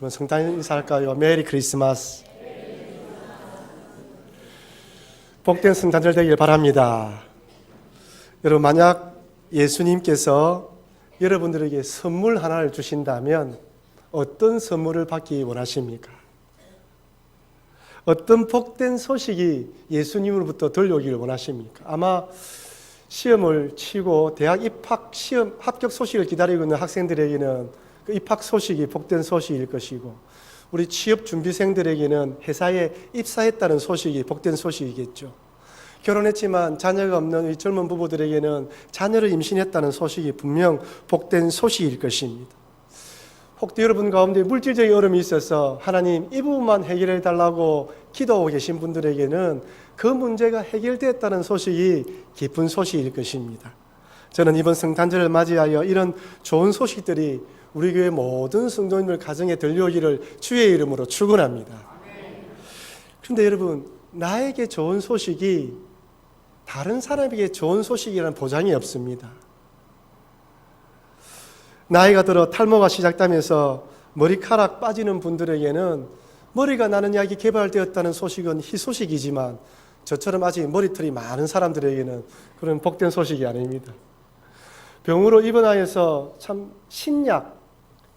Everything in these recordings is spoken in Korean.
성탄 인사할까요? 메리 크리스마스. 복된 성탄절 되길 바랍니다. 여러분, 만약 예수님께서 여러분들에게 선물 하나를 주신다면 어떤 선물을 받기 원하십니까? 어떤 복된 소식이 예수님으로부터 들려오기를 원하십니까? 아마 시험을 치고 대학 입학 시험 합격 소식을 기다리고 있는 학생들에게는 그 입학 소식이 복된 소식일 것이고, 우리 취업 준비생들에게는 회사에 입사했다는 소식이 복된 소식이겠죠. 결혼했지만 자녀가 없는 이 젊은 부부들에게는 자녀를 임신했다는 소식이 분명 복된 소식일 것입니다. 혹시 여러분 가운데 물질적인 어려움이 있어서 하나님 이 부분만 해결해 달라고 기도하고 계신 분들에게는 그 문제가 해결됐다는 소식이 기쁜 소식일 것입니다. 저는 이번 성탄절을 맞이하여 이런 좋은 소식들이 우리 교회 모든 성도님들 가정에 들려오기를 주의 이름으로 축원합니다. 그런데 여러분, 나에게 좋은 소식이 다른 사람에게 좋은 소식이라는 보장이 없습니다. 나이가 들어 탈모가 시작되면서 머리카락 빠지는 분들에게는 머리가 나는 약이 개발되었다는 소식은 희소식이지만, 저처럼 아직 머리털이 많은 사람들에게는 그런 복된 소식이 아닙니다. 병으로 입원하여서 참 신약,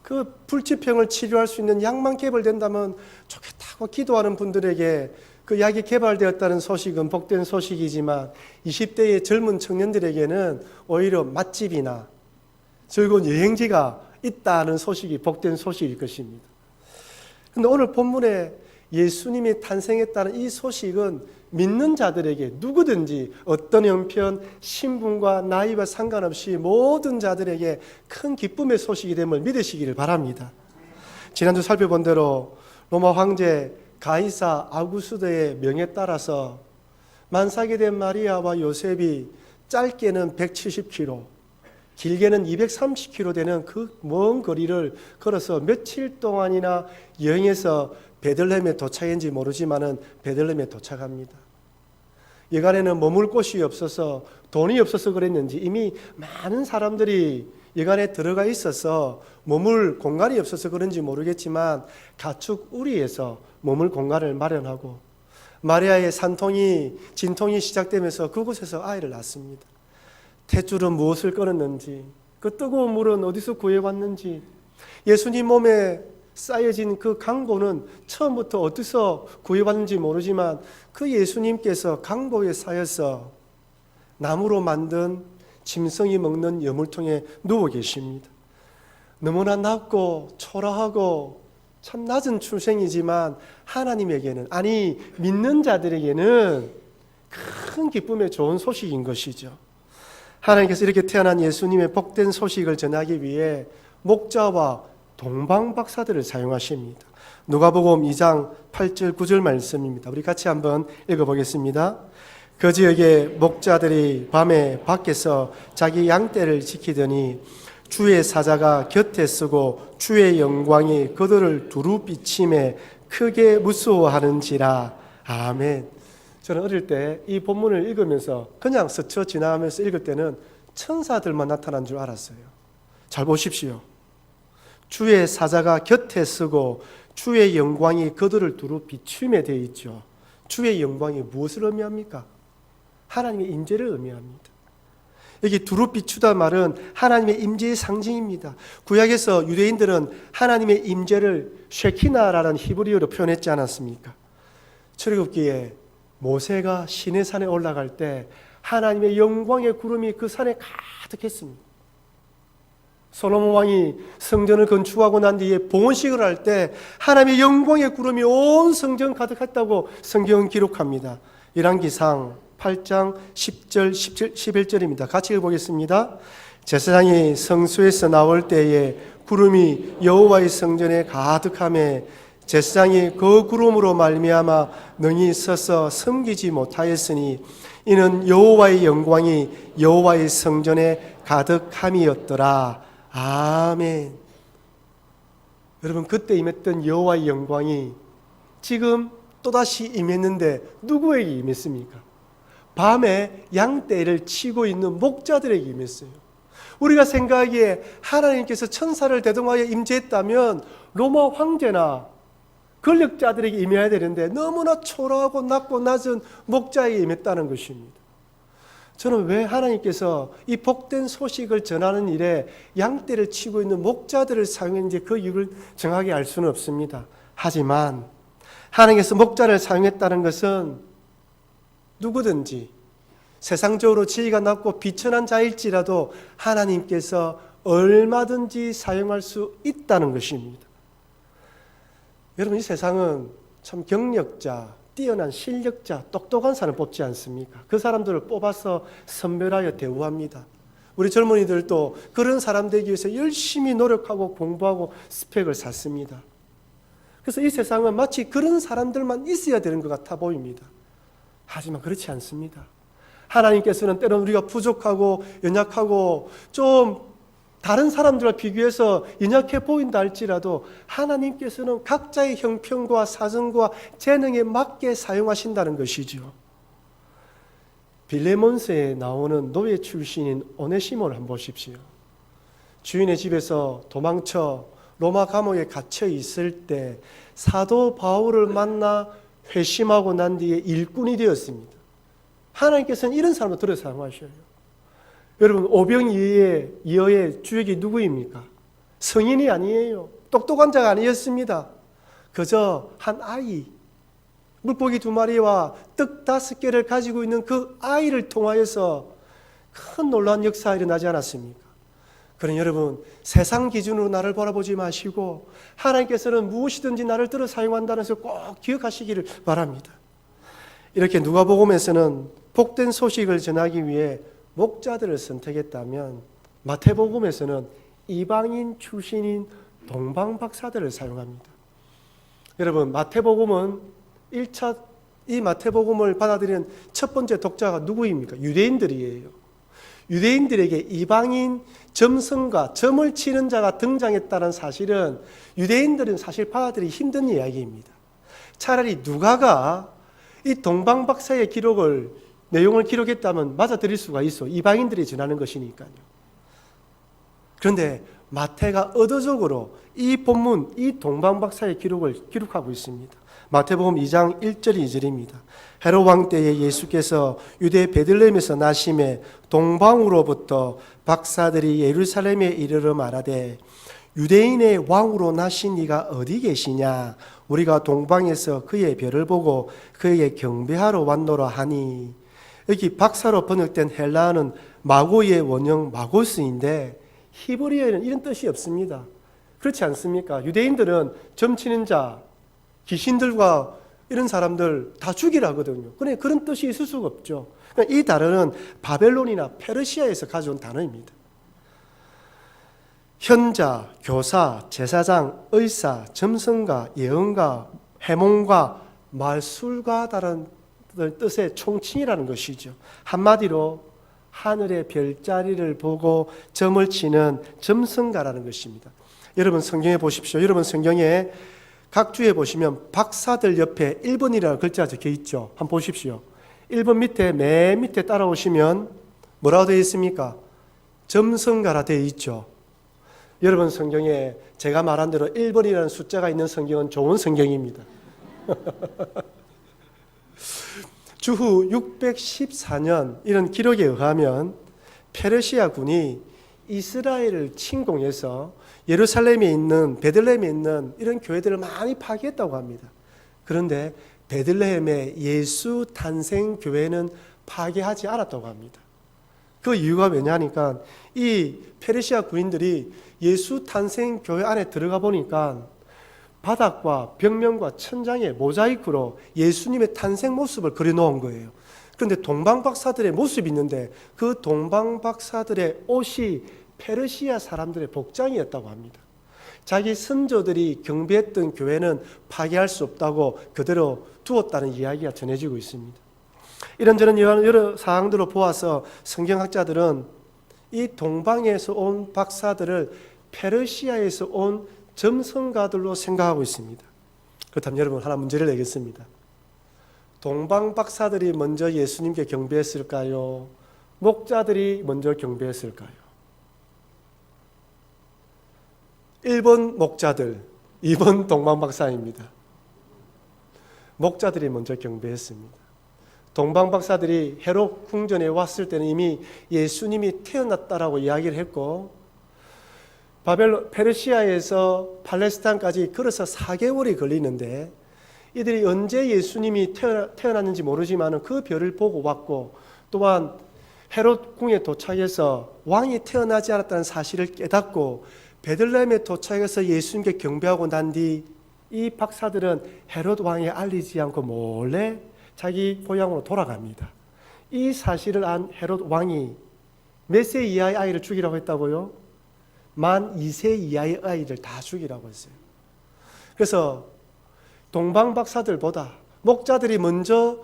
그 불치병을 치료할 수 있는 약만 개발된다면 좋겠다고 기도하는 분들에게 그 약이 개발되었다는 소식은 복된 소식이지만, 20대의 젊은 청년들에게는 오히려 맛집이나 즐거운 여행지가 있다는 소식이 복된 소식일 것입니다. 그런데 오늘 본문에 예수님이 탄생했다는 이 소식은 믿는 자들에게 누구든지 어떤 형편, 신분과 나이와 상관없이 모든 자들에게 큰 기쁨의 소식이 됨을 믿으시기를 바랍니다. 지난주 살펴본 대로 로마 황제 가이사 아구스도의 명에 따라서 만삭이 된 마리아와 요셉이 짧게는 170km, 길게는 230km 되는 그 먼 거리를 걸어서 며칠 동안이나 여행해서 베들레헴에 도착했는지 모르지만은 베들레헴에 도착합니다. 여간에는 머물 곳이 없어서, 돈이 없어서 그랬는지 이미 많은 사람들이 여간에 들어가 있어서 머물 공간이 없어서 그런지 모르겠지만 가축 우리에서 머물 공간을 마련하고, 마리아의 진통이 시작되면서 그곳에서 아이를 낳습니다. 탯줄은 무엇을 끊었는지, 그 뜨거운 물은 어디서 구해왔는지, 예수님 몸에 쌓여진 그 강고는 처음부터 어디서 구해왔는지 모르지만 그 예수님께서 강고에 쌓여서 나무로 만든 짐승이 먹는 여물통에 누워 계십니다. 너무나 낮고 초라하고 참 낮은 출생이지만 하나님에게는, 아니 믿는 자들에게는 큰 기쁨의 좋은 소식인 것이죠. 하나님께서 이렇게 태어난 예수님의 복된 소식을 전하기 위해 목자와 동방박사들을 사용하십니다. 누가복음 2장 8절 9절 말씀입니다. 우리 같이 한번 읽어보겠습니다. 그 지역의 목자들이 밤에 밖에서 자기 양떼를 지키더니 주의 사자가 곁에 서고 주의 영광이 그들을 두루 비침에 크게 무서워하는지라. 아멘. 저는 어릴 때 이 본문을 읽으면서 그냥 스쳐 지나가면서 읽을 때는 천사들만 나타난 줄 알았어요. 잘 보십시오. 주의 사자가 곁에 서고 주의 영광이 그들을 두루 비춤에 되어 있죠. 주의 영광이 무엇을 의미합니까? 하나님의 임재를 의미합니다. 여기 두루 비추다 말은 하나님의 임재의 상징입니다. 구약에서 유대인들은 하나님의 임재를 쉐키나라는 히브리어로 표현했지 않았습니까? 출애굽기에 모세가 시내산에 올라갈 때 하나님의 영광의 구름이 그 산에 가득했습니다. 솔로몬 왕이 성전을 건축하고 난 뒤에 봉헌식을 할 때 하나님의 영광의 구름이 온 성전 가득했다고 성경은 기록합니다. 열왕기상 8장 10절 11절입니다. 같이 읽어보겠습니다. 제사장이 성소에서 나올 때에 구름이 여호와의 성전에 가득하며 제사장이 그 구름으로 말미암아 능히 서서 섬기지 못하였으니 이는 여호와의 영광이 여호와의 성전에 가득함이었더라. 아멘. 여러분, 그때 임했던 여호와의 영광이 지금 또다시 임했는데 누구에게 임했습니까? 밤에 양떼를 치고 있는 목자들에게 임했어요. 우리가 생각하기에 하나님께서 천사를 대동하여 임재했다면 로마 황제나 권력자들에게 임해야 되는데 너무나 초라하고 낮고 낮은 목자에게 임했다는 것입니다. 저는 왜 하나님께서 이 복된 소식을 전하는 일에 양떼를 치고 있는 목자들을 사용했는지 그 이유를 정확하게 알 수는 없습니다. 하지만 하나님께서 목자를 사용했다는 것은 누구든지 세상적으로 지위가 낮고 비천한 자일지라도 하나님께서 얼마든지 사용할 수 있다는 것입니다. 여러분, 이 세상은 참 경력자, 뛰어난 실력자, 똑똑한 사람 뽑지 않습니까? 그 사람들을 뽑아서 선별하여 대우합니다. 우리 젊은이들도 그런 사람 되기 위해서 열심히 노력하고 공부하고 스펙을 쌓습니다. 그래서 이 세상은 마치 그런 사람들만 있어야 되는 것 같아 보입니다. 하지만 그렇지 않습니다. 하나님께서는 때로는 우리가 부족하고 연약하고 좀 다른 사람들과 비교해서 연약해 보인다 할지라도 하나님께서는 각자의 형편과 사정과 재능에 맞게 사용하신다는 것이죠. 빌레몬서에 나오는 노예 출신인 오네시모를 한번 보십시오. 주인의 집에서 도망쳐 로마 감옥에 갇혀 있을 때 사도 바울을 만나 회심하고 난 뒤에 일꾼이 되었습니다. 하나님께서는 이런 사람을 들어 사용하셔요. 여러분, 오병이어의 주역이 누구입니까? 성인이 아니에요. 똑똑한 자가 아니었습니다. 그저 한 아이, 물고기 2마리와 떡 5개를 가지고 있는 그 아이를 통하여서 큰 놀라운 역사가 일어나지 않았습니까? 그러니 여러분, 세상 기준으로 나를 바라보지 마시고 하나님께서는 무엇이든지 나를 들어 사용한다는 것을 꼭 기억하시기를 바랍니다. 이렇게 누가복음에서는 복된 소식을 전하기 위해 목자들을 선택했다면 마태복음에서는 이방인 출신인 동방박사들을 사용합니다. 여러분, 마태복음은 이 마태복음을 받아들이는 첫 번째 독자가 누구입니까? 유대인들이에요. 유대인들에게 이방인 점성가, 점을 치는 자가 등장했다는 사실은 유대인들은 사실 받아들이기 힘든 이야기입니다. 차라리 누가가 이 동방박사의 내용을 기록했다면 맞아들일 수가 있어. 이방인들이 전하는 것이니까요. 그런데 마태가 의도적으로 이 본문, 이 동방박사의 기록을 기록하고 있습니다. 마태복음 2장 1절 2절입니다. 헤롯 왕 때에 예수께서 유대 베들레헴에서 나심에 동방으로부터 박사들이 예루살렘에 이르러 말하되 유대인의 왕으로 나신 이가 어디 계시냐? 우리가 동방에서 그의 별을 보고 그에게 경배하러 왔노라 하니. 여기 박사로 번역된 헬라어는 마고의 원형 마고스인데 히브리어에는 이런 뜻이 없습니다. 그렇지 않습니까? 유대인들은 점치는 자, 귀신들과 이런 사람들 다 죽이라 하거든요. 그런데 그런 뜻이 있을 수가 없죠. 이 단어는 바벨론이나 페르시아에서 가져온 단어입니다. 현자, 교사, 제사장, 의사, 점성가, 예언가, 해몽가, 말술가 다른 뜻의 총칭이라는 것이죠. 한마디로 하늘의 별자리를 보고 점을 치는 점성가라는 것입니다. 여러분 성경에 보십시오. 여러분 성경에 각 주에 보시면 박사들 옆에 1번이라는 글자가 적혀 있죠. 한번 보십시오. 1번 밑에 맨 밑에 따라오시면 뭐라고 되어 있습니까? 점성가라 되어 있죠. 여러분 성경에 제가 말한 대로 1번이라는 숫자가 있는 성경은 좋은 성경입니다. 주후 614년 이런 기록에 의하면 페르시아 군이 이스라엘을 침공해서 예루살렘에 있는 베들레헴에 있는 이런 교회들을 많이 파괴했다고 합니다. 그런데 베들레헴의 예수 탄생 교회는 파괴하지 않았다고 합니다. 그 이유가 왜냐하니까 이 페르시아 군인들이 예수 탄생 교회 안에 들어가 보니까 바닥과 벽면과 천장에 모자이크로 예수님의 탄생 모습을 그려놓은 거예요. 그런데 동방박사들의 모습이 있는데 그 동방박사들의 옷이 페르시아 사람들의 복장이었다고 합니다. 자기 선조들이 경배했던 교회는 파괴할 수 없다고 그대로 두었다는 이야기가 전해지고 있습니다. 이런저런 여러 사항들을 보아서 성경학자들은 이 동방에서 온 박사들을 페르시아에서 온 점성가들로 생각하고 있습니다. 그렇다면 여러분 하나 문제를 내겠습니다. 동방 박사들이 먼저 예수님께 경배했을까요? 목자들이 먼저 경배했을까요? 1번 목자들, 2번 동방박사입니다. 목자들이 먼저 경배했습니다. 동방박사들이 헤롯 궁전에 왔을 때는 이미 예수님이 태어났다라고 이야기를 했고, 페르시아에서 팔레스타인까지 걸어서 4개월이 걸리는데, 이들이 언제 예수님이 태어났는지 모르지만 그 별을 보고 왔고, 또한 헤롯 궁에 도착해서 왕이 태어나지 않았다는 사실을 깨닫고 베들레헴에 도착해서 예수님께 경배하고 난 뒤 이 박사들은 헤롯 왕에 알리지 않고 몰래 자기 고향으로 돌아갑니다. 이 사실을 안 헤롯 왕이 몇 세 이하의 아이를 죽이라고 했다고요? 만 2세 이하의 아이를 다 죽이라고 했어요. 그래서 동방박사들보다 목자들이 먼저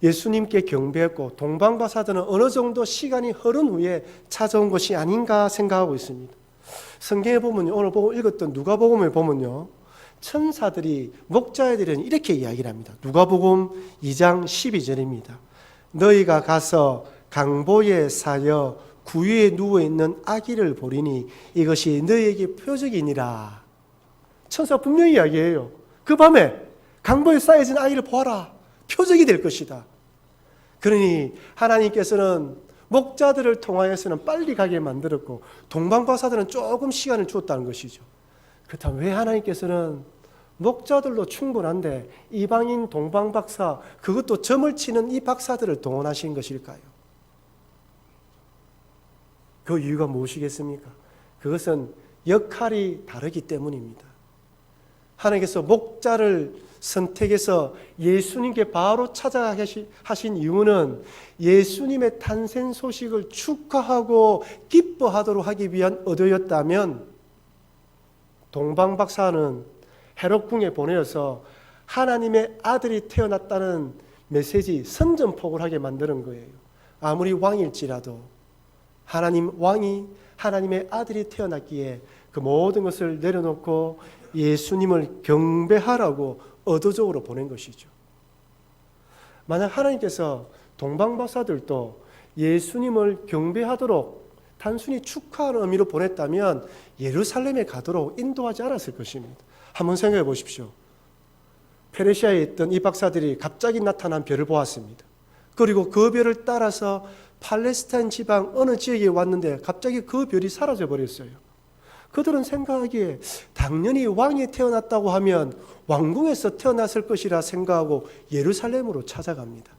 예수님께 경배했고, 동방박사들은 어느 정도 시간이 흐른 후에 찾아온 것이 아닌가 생각하고 있습니다. 성경에 보면요, 오늘 읽었던 누가복음에 보면요, 천사들이 목자들은 이렇게 이야기를 합니다. 누가복음 2장 12절입니다. 너희가 가서 강보에 사여 구유에 누워있는 아기를 보리니 이것이 너희에게 표적이니라. 천사가 분명히 이야기해요. 그 밤에 강보에 쌓여진 아이를 보아라. 표적이 될 것이다. 그러니 하나님께서는 목자들을 통하여서는 빨리 가게 만들었고, 동방박사들은 조금 시간을 주었다는 것이죠. 그렇다면 왜 하나님께서는 목자들로 충분한데 이방인 동방박사, 그것도 점을 치는 이 박사들을 동원하신 것일까요? 그 이유가 무엇이겠습니까? 그것은 역할이 다르기 때문입니다. 하나님께서 목자를 선택해서 예수님께 바로 찾아가게 하신 이유는 예수님의 탄생 소식을 축하하고 기뻐하도록 하기 위한 의도였다면, 동방박사는 헤롯궁에 보내어서 하나님의 아들이 태어났다는 메시지, 선전포고를 하게 만드는 거예요. 아무리 왕일지라도 왕이 하나님의 아들이 태어났기에 그 모든 것을 내려놓고 예수님을 경배하라고 의도적으로 보낸 것이죠. 만약 하나님께서 동방박사들도 예수님을 경배하도록 단순히 축하하는 의미로 보냈다면 예루살렘에 가도록 인도하지 않았을 것입니다. 한번 생각해 보십시오. 페르시아에 있던 이 박사들이 갑자기 나타난 별을 보았습니다. 그리고 그 별을 따라서 팔레스타인 지방 어느 지역에 왔는데 갑자기 그 별이 사라져 버렸어요. 그들은 생각하기에 당연히 왕이 태어났다고 하면 왕궁에서 태어났을 것이라 생각하고 예루살렘으로 찾아갑니다.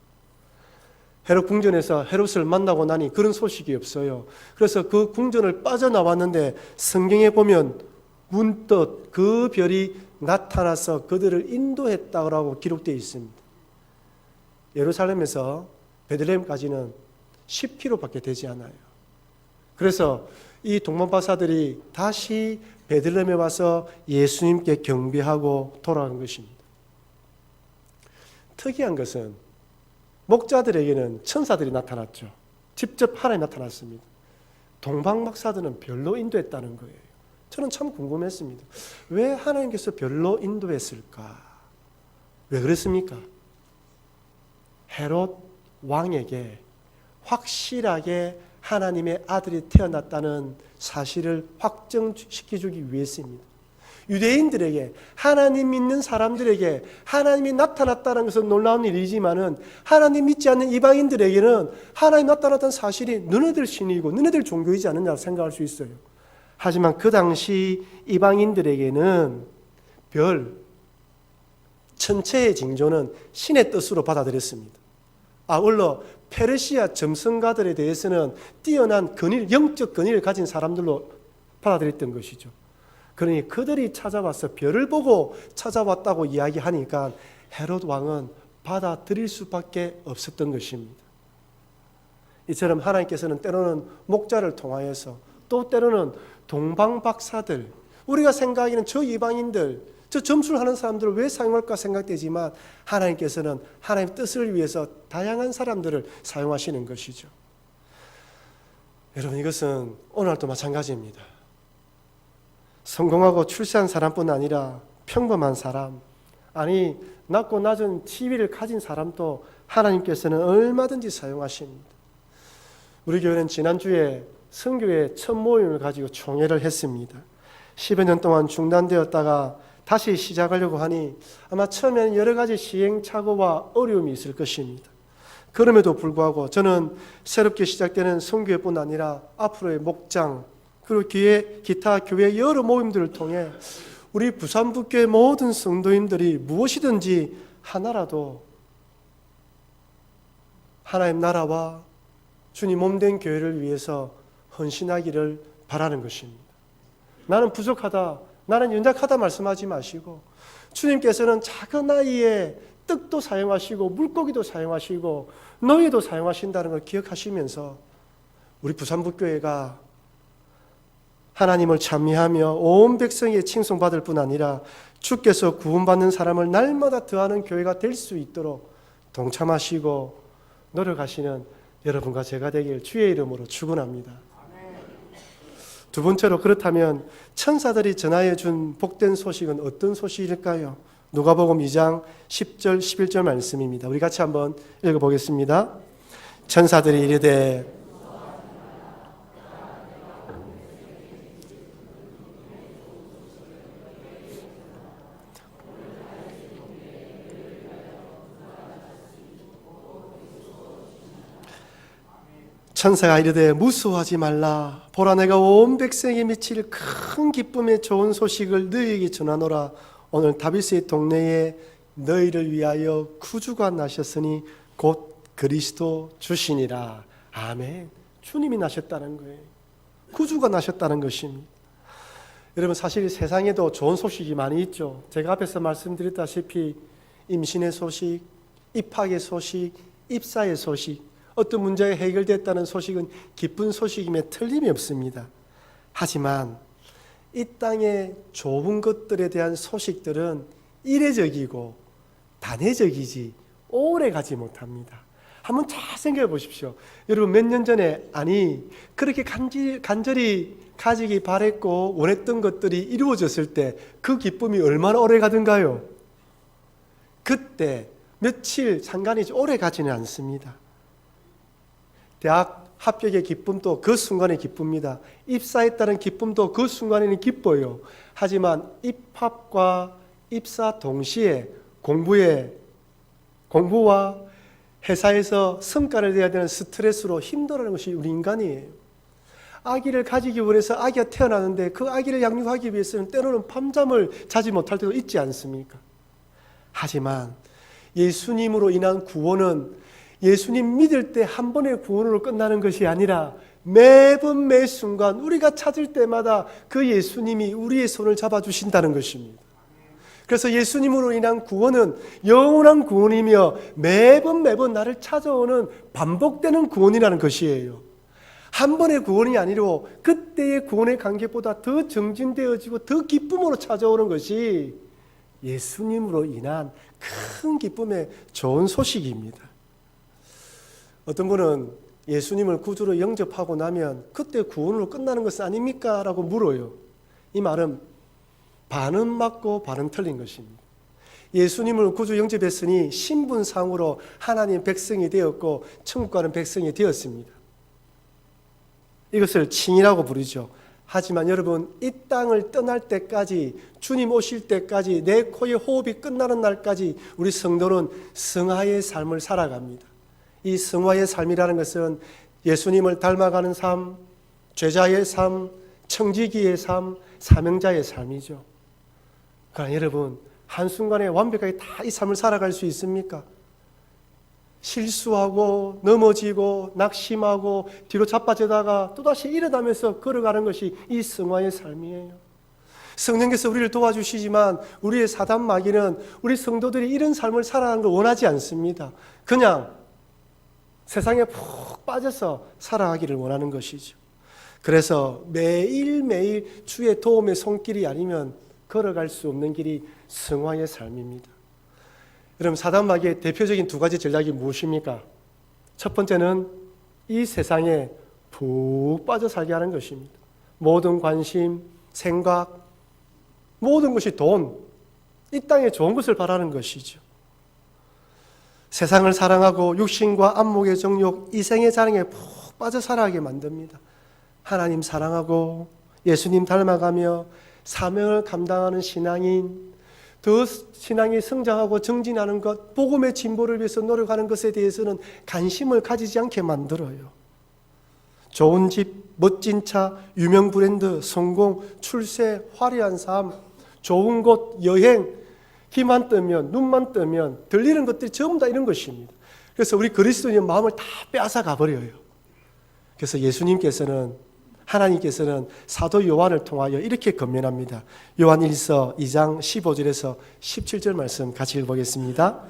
헤롯 궁전에서 헤롯을 만나고 나니 그런 소식이 없어요. 그래서 그 궁전을 빠져나왔는데 성경에 보면 문득 그 별이 나타나서 그들을 인도했다고 기록되어 있습니다. 예루살렘에서 베들레헴까지는 10km밖에 되지 않아요. 그래서 이 동방박사들이 다시 베들레헴에 와서 예수님께 경배하고 돌아간 것입니다. 특이한 것은 목자들에게는 천사들이 나타났죠. 직접 하나님이 나타났습니다. 동방박사들은 별로 인도했다는 거예요. 저는 참 궁금했습니다. 왜 하나님께서 별로 인도했을까? 왜 그랬습니까? 헤롯 왕에게 확실하게 하나님의 아들이 태어났다는 사실을 확정시켜주기 위해서입니다. 유대인들에게, 하나님 믿는 사람들에게 하나님이 나타났다는 것은 놀라운 일이지만은 하나님 믿지 않는 이방인들에게는 하나님 나타났다는 사실이 너네들 신이고 너네들 종교이지 않느냐 생각할 수 있어요. 하지만 그 당시 이방인들에게는 별, 천체의 징조는 신의 뜻으로 받아들였습니다. 아울러 페르시아 점성가들에 대해서는 뛰어난 영적 권위를 가진 사람들로 받아들였던 것이죠. 그러니 그들이 찾아와서 별을 보고 찾아왔다고 이야기하니까 헤롯 왕은 받아들일 수밖에 없었던 것입니다. 이처럼 하나님께서는 때로는 목자를 통하여서, 또 때로는 동방박사들, 우리가 생각하기는 저 이방인들, 저 점수를 하는 사람들을 왜 사용할까 생각되지만 하나님께서는 하나님의 뜻을 위해서 다양한 사람들을 사용하시는 것이죠. 여러분, 이것은 오늘도 마찬가지입니다. 성공하고 출세한 사람뿐 아니라 평범한 사람, 아니 낮고 낮은 지위를 가진 사람도 하나님께서는 얼마든지 사용하십니다. 우리 교회는 지난주에 선교회 첫 모임을 가지고 총회를 했습니다. 10여 년 동안 중단되었다가 다시 시작하려고 하니 아마 처음에는 여러 가지 시행착오와 어려움이 있을 것입니다. 그럼에도 불구하고 저는 새롭게 시작되는 선교회뿐 아니라 앞으로의 목장 그리고 기타 교회 여러 모임들을 통해 우리 부산북교의 모든 성도님들이 무엇이든지 하나라도 하나님 나라와 주님 몸된 교회를 위해서 헌신하기를 바라는 것입니다. 나는 부족하다, 나는 연약하다 말씀하지 마시고 주님께서는 작은 아이의 떡도 사용하시고 물고기도 사용하시고 너희도 사용하신다는 걸 기억하시면서 우리 부산북교회가 하나님을 찬미하며 온 백성의 칭송받을 뿐 아니라 주께서 구원받는 사람을 날마다 더하는 교회가 될 수 있도록 동참하시고 노력하시는 여러분과 제가 되길 주의 이름으로 축원합니다. 두 번째로 그렇다면 천사들이 전하여 준 복된 소식은 어떤 소식일까요? 누가복음 2장 10절 11절 말씀입니다. 우리 같이 한번 읽어보겠습니다. 천사들이 이르되 천사가 이르되 무서워하지 말라. 보라 내가 온 백성에 미칠 큰 기쁨의 좋은 소식을 너희에게 전하노라. 오늘 다윗의 동네에 너희를 위하여 구주가 나셨으니 곧 그리스도 주시니라. 아멘. 주님이 나셨다는 거예요. 구주가 나셨다는 것입니다. 여러분 사실 세상에도 좋은 소식이 많이 있죠. 제가 앞에서 말씀드렸다시피 임신의 소식, 입학의 소식, 입사의 소식, 어떤 문제가 해결됐다는 소식은 기쁜 소식임에 틀림이 없습니다. 하지만 이 땅의 좋은 것들에 대한 소식들은 이례적이고 단회적이지 오래 가지 못합니다. 한번 잘 생각해 보십시오. 여러분 몇 년 전에 그렇게 간절히 가지기 바랬고 원했던 것들이 이루어졌을 때 그 기쁨이 얼마나 오래 가던가요? 그때 며칠 상관이지 오래 가지는 않습니다. 대학 합격의 기쁨도 그 순간에 기쁩니다. 입사했다는 기쁨도 그 순간에는 기뻐요. 하지만 입학과 입사 동시에 공부와 회사에서 성과를 내야 되는 스트레스로 힘들어하는 것이 우리 인간이에요. 아기를 가지기 원해서 아기가 태어나는데 그 아기를 양육하기 위해서는 때로는 밤잠을 자지 못할 때도 있지 않습니까? 하지만 예수님으로 인한 구원은 예수님 믿을 때 한 번의 구원으로 끝나는 것이 아니라 매번 매 순간 우리가 찾을 때마다 그 예수님이 우리의 손을 잡아주신다는 것입니다. 그래서 예수님으로 인한 구원은 영원한 구원이며 매번 나를 찾아오는 반복되는 구원이라는 것이에요. 한 번의 구원이 아니고 그때의 구원의 관계보다 더 정진되어지고 더 기쁨으로 찾아오는 것이 예수님으로 인한 큰 기쁨의 좋은 소식입니다. 어떤 분은 예수님을 구주로 영접하고 나면 그때 구원으로 끝나는 것은 아닙니까? 라고 물어요. 이 말은 반은 맞고 반은 틀린 것입니다. 예수님을 구주 영접했으니 신분상으로 하나님 백성이 되었고 천국 가는 백성이 되었습니다. 이것을 칭이라고 부르죠. 하지만 여러분 이 땅을 떠날 때까지 주님 오실 때까지 내 코의 호흡이 끝나는 날까지 우리 성도는 성화의 삶을 살아갑니다. 이 성화의 삶이라는 것은 예수님을 닮아가는 삶, 제자의 삶, 청지기의 삶, 사명자의 삶이죠. 그러나 여러분 한순간에 완벽하게 다 이 삶을 살아갈 수 있습니까? 실수하고 넘어지고 낙심하고 뒤로 자빠지다가 또다시 일어나면서 걸어가는 것이 이 성화의 삶이에요. 성령께서 우리를 도와주시지만 우리의 사단 마귀는 우리 성도들이 이런 삶을 살아가는 걸 원하지 않습니다. 그냥 세상에 푹 빠져서 살아가기를 원하는 것이죠. 그래서 매일매일 주의 도움의 손길이 아니면 걸어갈 수 없는 길이 성화의 삶입니다. 여러분 사단 마귀의 대표적인 두 가지 전략이 무엇입니까? 첫 번째는 이 세상에 푹 빠져 살게 하는 것입니다. 모든 관심, 생각, 모든 것이 돈, 이 땅에 좋은 것을 바라는 것이죠. 세상을 사랑하고 육신과 안목의 정욕, 이생의 자랑에 푹 빠져 살아가게 만듭니다. 하나님 사랑하고 예수님 닮아가며 사명을 감당하는 신앙인, 더 신앙이 성장하고 정진하는 것, 복음의 진보를 위해서 노력하는 것에 대해서는 관심을 가지지 않게 만들어요. 좋은 집, 멋진 차, 유명 브랜드, 성공, 출세, 화려한 삶, 좋은 곳, 여행, 귀만 뜨면, 눈만 뜨면 들리는 것들이 전부 다 이런 것입니다. 그래서 우리 그리스도인의 마음을 다 빼앗아 가버려요. 그래서 하나님께서는 사도 요한을 통하여 이렇게 권면합니다. 요한 1서 2장 15절에서 17절 말씀 같이 읽어보겠습니다.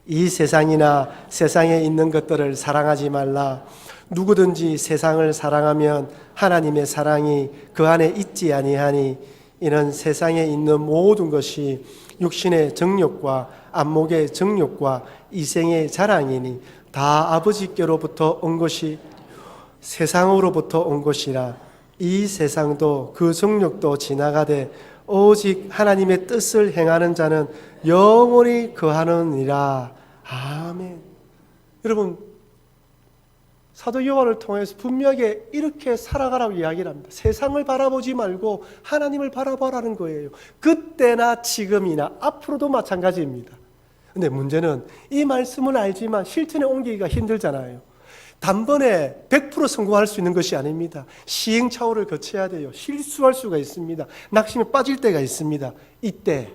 이 세상이나 세상에 있는 것들을 사랑하지 말라. 누구든지 세상을 사랑하면 하나님의 사랑이 그 안에 있지 아니하니 이는 세상에 있는 모든 것이 육신의 정욕과 안목의 정욕과 이생의 자랑이니 다 아버지께로부터 온 것이 세상으로부터 온 것이라. 이 세상도 그 정욕도 지나가되 오직 하나님의 뜻을 행하는 자는 영원히 거하느니라. 아멘. 여러분, 사도 요한을 통해서 분명하게 이렇게 살아가라고 이야기를 합니다. 세상을 바라보지 말고 하나님을 바라보라는 거예요. 그때나 지금이나 앞으로도 마찬가지입니다. 근데 문제는 이 말씀을 알지만 실천에 옮기기가 힘들잖아요. 단번에 100% 성공할 수 있는 것이 아닙니다. 시행착오를 거쳐야 돼요. 실수할 수가 있습니다. 낙심에 빠질 때가 있습니다. 이때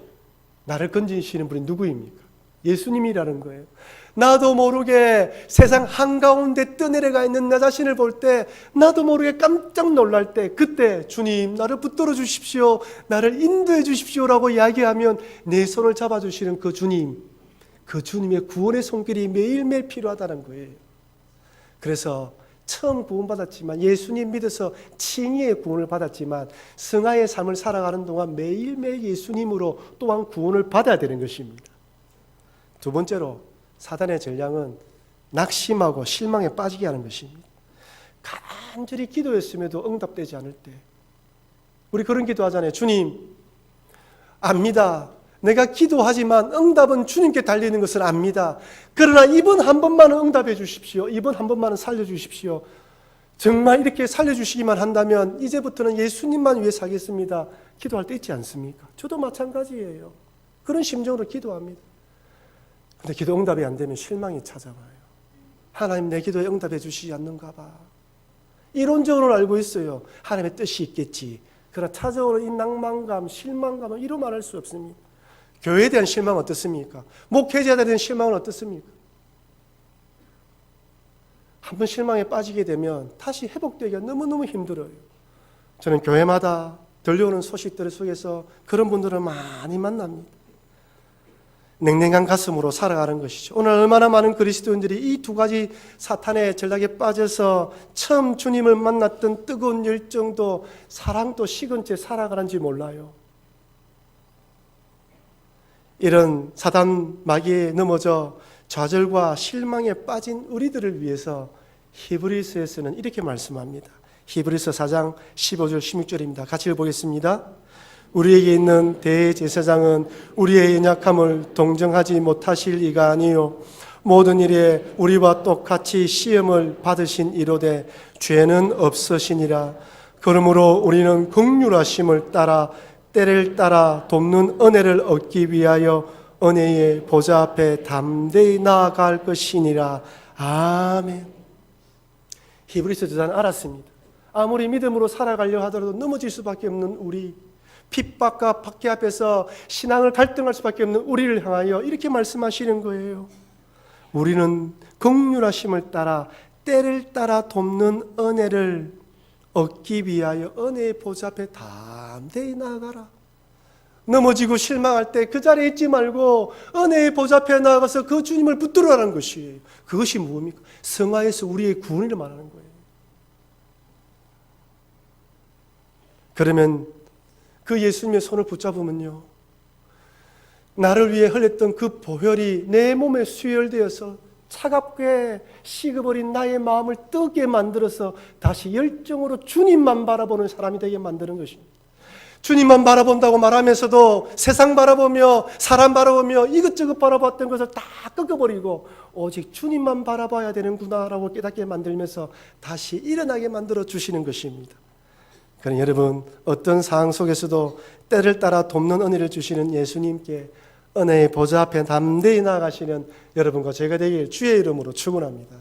나를 건지시는 분이 누구입니까? 예수님이라는 거예요. 나도 모르게 세상 한가운데 떠내려가 있는 나 자신을 볼 때, 나도 모르게 깜짝 놀랄 때, 그때 주님 나를 붙들어 주십시오, 나를 인도해 주십시오라고 이야기하면 내 손을 잡아주시는 그 주님, 그 주님의 구원의 손길이 매일매일 필요하다는 거예요. 그래서 처음 구원받았지만, 예수님 믿어서 칭의의 구원을 받았지만 승하의 삶을 살아가는 동안 매일매일 예수님으로 또한 구원을 받아야 되는 것입니다. 두 번째로 사단의 전략은 낙심하고 실망에 빠지게 하는 것입니다. 간절히 기도했음에도 응답되지 않을 때 우리 그런 기도하잖아요. 주님, 압니다. 내가 기도하지만 응답은 주님께 달리는 것을 압니다. 그러나 이번 한 번만은 응답해 주십시오. 이번 한 번만은 살려주십시오. 정말 이렇게 살려주시기만 한다면 이제부터는 예수님만 위해 살겠습니다. 기도할 때 있지 않습니까? 저도 마찬가지예요. 그런 심정으로 기도합니다. 근데 기도 응답이 안 되면 실망이 찾아와요. 하나님, 내 기도에 응답해 주시지 않는가 봐. 이론적으로는 알고 있어요. 하나님의 뜻이 있겠지. 그러나 찾아오는 이 낭만감, 실망감은 이루 말할 수 없습니다. 교회에 대한 실망은 어떻습니까? 목회자에 대한 실망은 어떻습니까? 한번 실망에 빠지게 되면 다시 회복되기가 너무너무 힘들어요. 저는 교회마다 들려오는 소식들 속에서 그런 분들을 많이 만납니다. 냉랭한 가슴으로 살아가는 것이죠. 오늘 얼마나 많은 그리스도인들이 이 두 가지 사탄의 전략에 빠져서 처음 주님을 만났던 뜨거운 열정도 사랑도 식은 채 살아가는지 몰라요. 이런 사단 마귀에 넘어져 좌절과 실망에 빠진 우리들을 위해서 히브리서에서는 이렇게 말씀합니다. 히브리서 4장 15절 16절입니다. 같이 읽어보겠습니다. 우리에게 있는 대제사장은 우리의 연약함을 동정하지 못하실 이가 아니요 모든 일에 우리와 똑같이 시험을 받으신 이로되 죄는 없으시니라. 그러므로 우리는 긍휼하심을 따라 때를 따라 돕는 은혜를 얻기 위하여 은혜의 보좌 앞에 담대히 나아갈 것이니라. 아멘. 히브리서 저자는 알았습니다. 아무리 믿음으로 살아가려 하더라도 넘어질 수밖에 없는 우리, 핍박과 박해 앞에서 신앙을 갈등할 수밖에 없는 우리를 향하여 이렇게 말씀하시는 거예요. 우리는 긍휼하심을 따라 때를 따라 돕는 은혜를 얻기 위하여 은혜의 보좌 앞에 담대히 나아가라. 넘어지고 실망할 때 그 자리에 있지 말고 은혜의 보좌 앞에 나아가서 그 주님을 붙들어라는 것이에요. 그것이 무엇입니까? 성화에서 우리의 구원을 말하는 거예요. 그러면 그 예수님의 손을 붙잡으면요, 나를 위해 흘렸던 그 보혈이 내 몸에 수혈되어서 차갑게 식어버린 나의 마음을 뜨게 만들어서 다시 열정으로 주님만 바라보는 사람이 되게 만드는 것입니다. 주님만 바라본다고 말하면서도 세상 바라보며 사람 바라보며 이것저것 바라봤던 것을 다 꺾어버리고 오직 주님만 바라봐야 되는구나라고 깨닫게 만들면서 다시 일어나게 만들어 주시는 것입니다. 그러나 여러분, 어떤 상황 속에서도 때를 따라 돕는 은혜를 주시는 예수님께 은혜의 보좌 앞에 담대히 나아가시는 여러분과 제가 되길 주의 이름으로 축원합니다.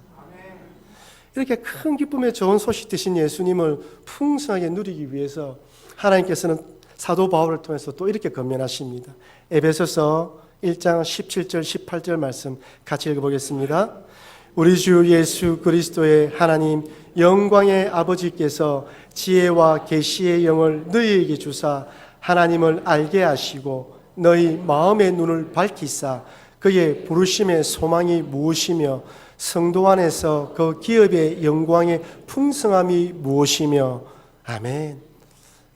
이렇게 큰 기쁨의 좋은 소식 되신 예수님을 풍성하게 누리기 위해서 하나님께서는 사도 바울을 통해서 또 이렇게 권면하십니다. 에베소서 1장 17절 18절 말씀 같이 읽어보겠습니다. 우리 주 예수 그리스도의 하나님 영광의 아버지께서 지혜와 계시의 영을 너희에게 주사 하나님을 알게 하시고 너희 마음의 눈을 밝히사 그의 부르심의 소망이 무엇이며 성도 안에서 그 기업의 영광의 풍성함이 무엇이며. 아멘.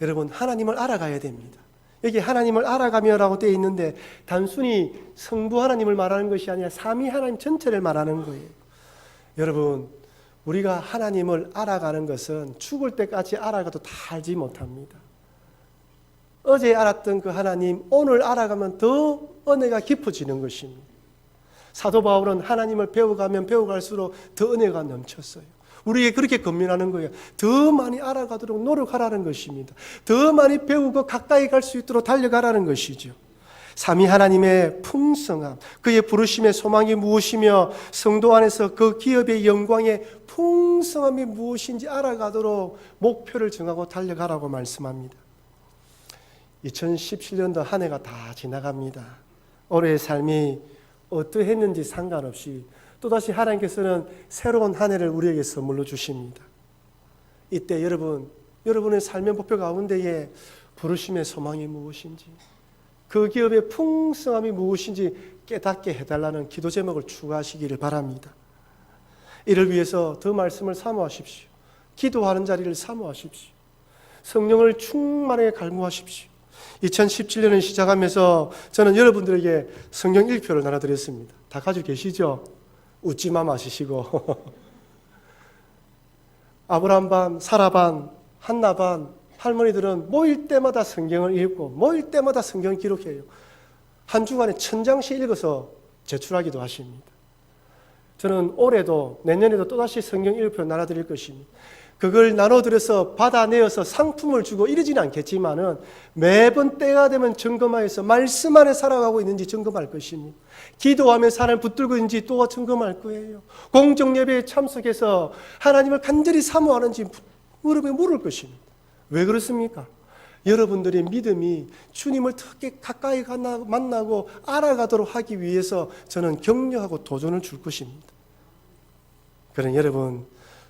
여러분, 하나님을 알아가야 됩니다. 여기 하나님을 알아가며라고 되어 있는데 단순히 성부 하나님을 말하는 것이 아니라 삼위 하나님 전체를 말하는 거예요. 여러분, 우리가 하나님을 알아가는 것은 죽을 때까지 알아가도 다 알지 못합니다. 어제 알았던 그 하나님, 오늘 알아가면 더 은혜가 깊어지는 것입니다. 사도 바울은 하나님을 배워가면 배워갈수록 더 은혜가 넘쳤어요. 우리에게 그렇게 권면하는 거예요. 더 많이 알아가도록 노력하라는 것입니다. 더 많이 배우고 가까이 갈 수 있도록 달려가라는 것이죠. 삼위 하나님의 풍성함, 그의 부르심의 소망이 무엇이며 성도 안에서 그 기업의 영광의 풍성함이 무엇인지 알아가도록 목표를 정하고 달려가라고 말씀합니다. 2017년도 한 해가 다 지나갑니다. 올해의 삶이 어떠했는지 상관없이 또다시 하나님께서는 새로운 한 해를 우리에게 선물로 주십니다. 이때 여러분의 삶의 목표 가운데에 부르심의 소망이 무엇인지, 그 기업의 풍성함이 무엇인지 깨닫게 해달라는 기도 제목을 추가하시기를 바랍니다. 이를 위해서 더 말씀을 사모하십시오. 기도하는 자리를 사모하십시오. 성령을 충만하게 갈구하십시오. 2017년을 시작하면서 저는 여러분들에게 성경 1표를 나눠드렸습니다. 다 가지고 계시죠? 웃지마 마시시고 아브라함 반, 사라 반, 한나 반 할머니들은 모일 때마다 성경을 읽고 모일 때마다 성경 기록해요. 한 주간에 1000장씩 읽어서 제출하기도 하십니다. 저는 올해도 내년에도 또다시 성경 1표 나눠드릴 것입니다. 그걸 나눠드려서 받아내어서 상품을 주고 이러지는 않겠지만은 매번 때가 되면 점검하여서 말씀 안에 살아가고 있는지 점검할 것입니다. 기도하며 사람을 붙들고 있는지 또 점검할 거예요. 공정예배에 참석해서 하나님을 간절히 사모하는지 무릎에 물을 것입니다. 왜 그렇습니까? 여러분들의 믿음이 주님을 특히 가까이 만나고 알아가도록 하기 위해서 저는 격려하고 도전을 줄 것입니다. 그러나 여러분,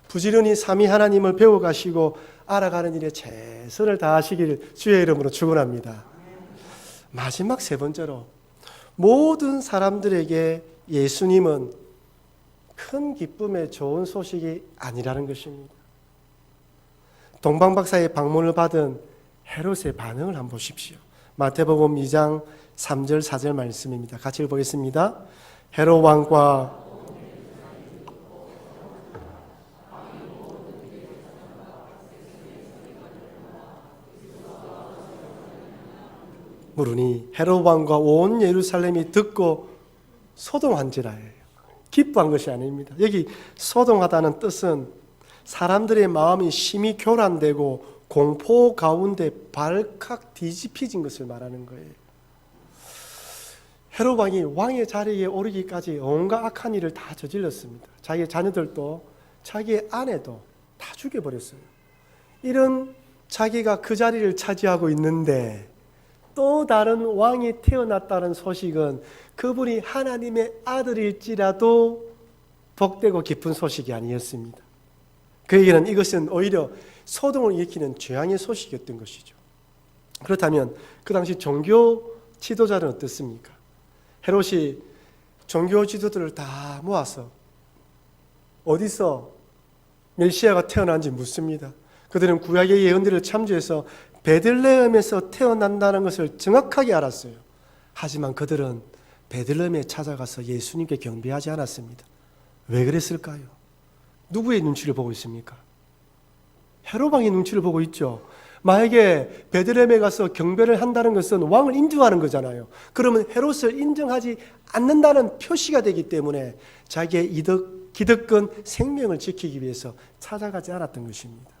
부지런히 삼위 하나님을 배워가시고 알아가는 일에 최선을 다하시기를 주의 이름으로 축원합니다. 마지막 세 번째로, 모든 사람들에게 예수님은 큰 기쁨의 좋은 소식이 아니라는 것입니다. 동방박사의 방문을 받은 헤롯의 반응을 한번 보십시오. 마태복음 2장 3절 4절 말씀입니다. 같이 읽어보겠습니다. 헤롯 왕과 물으니 헤롯 왕과 온 예루살렘이 듣고 소동한지라예요. 기뻐한 것이 아닙니다. 여기 소동하다는 뜻은 사람들의 마음이 심히 교란되고 공포 가운데 발칵 뒤집혀진 것을 말하는 거예요. 헤롯 왕이 왕의 자리에 오르기까지 온갖 악한 일을 다 저질렀습니다. 자기의 자녀들도 자기의 아내도 다 죽여버렸어요. 이런 자기가 그 자리를 차지하고 있는데 또 다른 왕이 태어났다는 소식은 그분이 하나님의 아들일지라도 복되고 기쁜 소식이 아니었습니다. 그에게는 이것은 오히려 소동을 일으키는 재앙의 소식이었던 것이죠. 그렇다면 그 당시 종교 지도자는 어떻습니까? 헤롯이 종교 지도자들을 다 모아서 어디서 메시아가 태어난지 묻습니다. 그들은 구약의 예언들을 참조해서 베들레헴에서 태어난다는 것을 정확하게 알았어요. 하지만 그들은 베들레헴에 찾아가서 예수님께 경배하지 않았습니다. 왜 그랬을까요? 누구의 눈치를 보고 있습니까? 헤롯 왕의 눈치를 보고 있죠. 만약에 베들레헴에 가서 경배를 한다는 것은 왕을 인정하는 거잖아요. 그러면 헤롯을 인정하지 않는다는 표시가 되기 때문에 자기의 기득권 생명을 지키기 위해서 찾아가지 않았던 것입니다.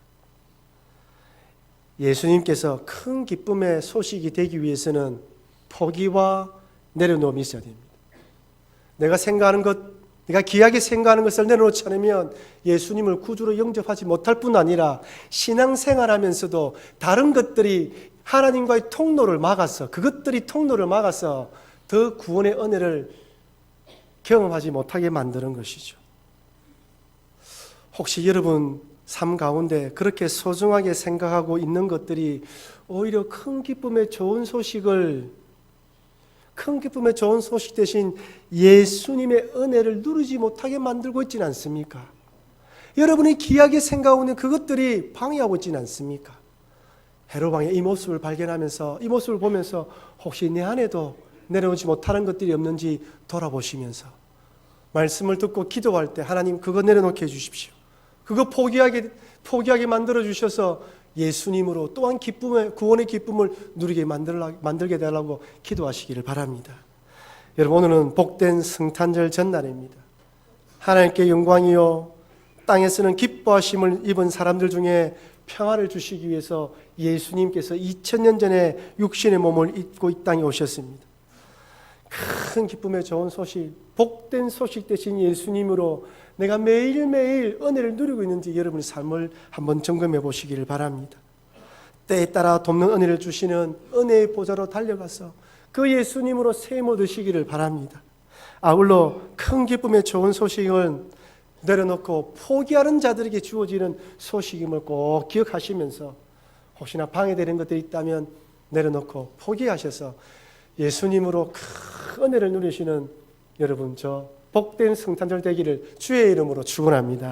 예수님께서 큰 기쁨의 소식이 되기 위해서는 포기와 내려놓음이 있어야 됩니다. 내가 생각하는 것, 내가 귀하게 생각하는 것을 내려놓지 않으면 예수님을 구주로 영접하지 못할 뿐 아니라 신앙생활하면서도 다른 것들이 하나님과의 통로를 막아서, 그것들이 통로를 막아서 더 구원의 은혜를 경험하지 못하게 만드는 것이죠. 혹시 여러분 삶 가운데 그렇게 소중하게 생각하고 있는 것들이 오히려 큰 기쁨의 좋은 소식 대신 예수님의 은혜를 누리지 못하게 만들고 있지는 않습니까? 여러분이 귀하게 생각하고 있는 그것들이 방해하고 있지는 않습니까? 헤로방의 이 모습을 발견하면서, 이 모습을 보면서 혹시 내 안에도 내려오지 못하는 것들이 없는지 돌아보시면서 말씀을 듣고 기도할 때 하나님 그거 내려놓게 해주십시오. 그거 포기하게 만들어 주셔서 예수님으로 또한 구원의 기쁨을 누리게 만들게 되라고 기도하시기를 바랍니다. 여러분, 오늘은 복된 성탄절 전날입니다. 하나님께 영광이요 땅에서는 기뻐하심을 입은 사람들 중에 평화를 주시기 위해서 예수님께서 2000년 전에 육신의 몸을 입고 이 땅에 오셨습니다. 큰 기쁨의 좋은 소식, 복된 소식 대신 예수님으로 내가 매일매일 은혜를 누리고 있는지 여러분의 삶을 한번 점검해 보시기를 바랍니다. 때에 따라 돕는 은혜를 주시는 은혜의 보좌로 달려가서 그 예수님으로 세임 얻으시기를 바랍니다. 아울러 큰 기쁨의 좋은 소식은 내려놓고 포기하는 자들에게 주어지는 소식임을 꼭 기억하시면서 혹시나 방해되는 것들이 있다면 내려놓고 포기하셔서 예수님으로 큰 은혜를 누리시는 여러분, 저 복된 성탄절 되기를 주의 이름으로 축원합니다.